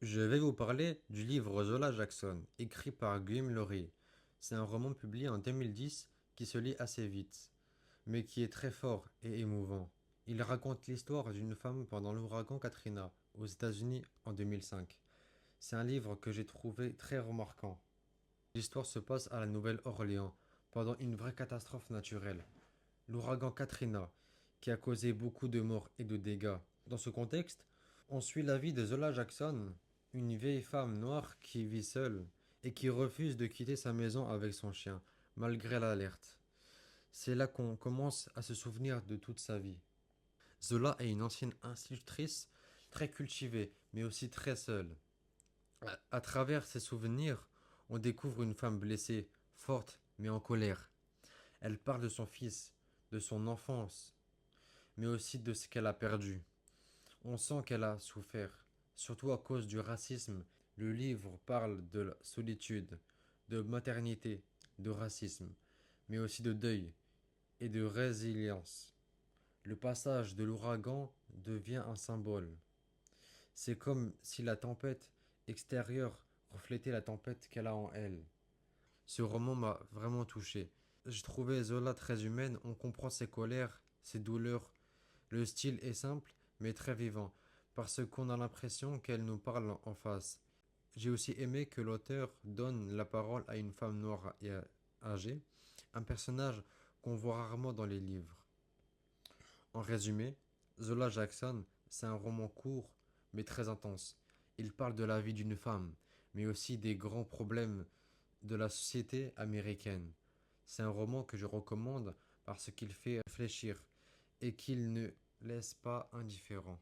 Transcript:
Je vais vous parler du livre Zola Jackson, écrit par Guillaume Laury. C'est un roman publié en 2010 qui se lit assez vite, mais qui est très fort et émouvant. Il raconte l'histoire d'une femme pendant l'ouragan Katrina aux États-Unis en 2005. C'est un livre que j'ai trouvé très remarquant. L'histoire se passe à la Nouvelle-Orléans pendant une vraie catastrophe naturelle, l'ouragan Katrina, qui a causé beaucoup de morts et de dégâts. Dans ce contexte, on suit la vie de Zola Jackson, une vieille femme noire qui vit seule et qui refuse de quitter sa maison avec son chien, malgré l'alerte. C'est là qu'on commence à se souvenir de toute sa vie. Zola est une ancienne institutrice très cultivée, mais aussi très seule. À travers ses souvenirs, on découvre une femme blessée, forte, mais en colère. Elle parle de son fils, de son enfance, mais aussi de ce qu'elle a perdu. On sent qu'elle a souffert, surtout à cause du racisme. Le livre parle de la solitude, de maternité, de racisme, mais aussi de deuil et de résilience. Le passage de l'ouragan devient un symbole. C'est comme si la tempête extérieure reflétait la tempête qu'elle a en elle. Ce roman m'a vraiment touché. J'ai trouvé Zola très humaine, on comprend ses colères, ses douleurs. Le style est simple, mais très vivant, parce qu'on a l'impression qu'elle nous parle en face. J'ai aussi aimé que l'auteur donne la parole à une femme noire et âgée, un personnage qu'on voit rarement dans les livres. En résumé, Zola Jackson, c'est un roman court, mais très intense. Il parle de la vie d'une femme, mais aussi des grands problèmes de la société américaine. C'est un roman que je recommande parce qu'il fait réfléchir et qu'il ne laisse pas indifférent.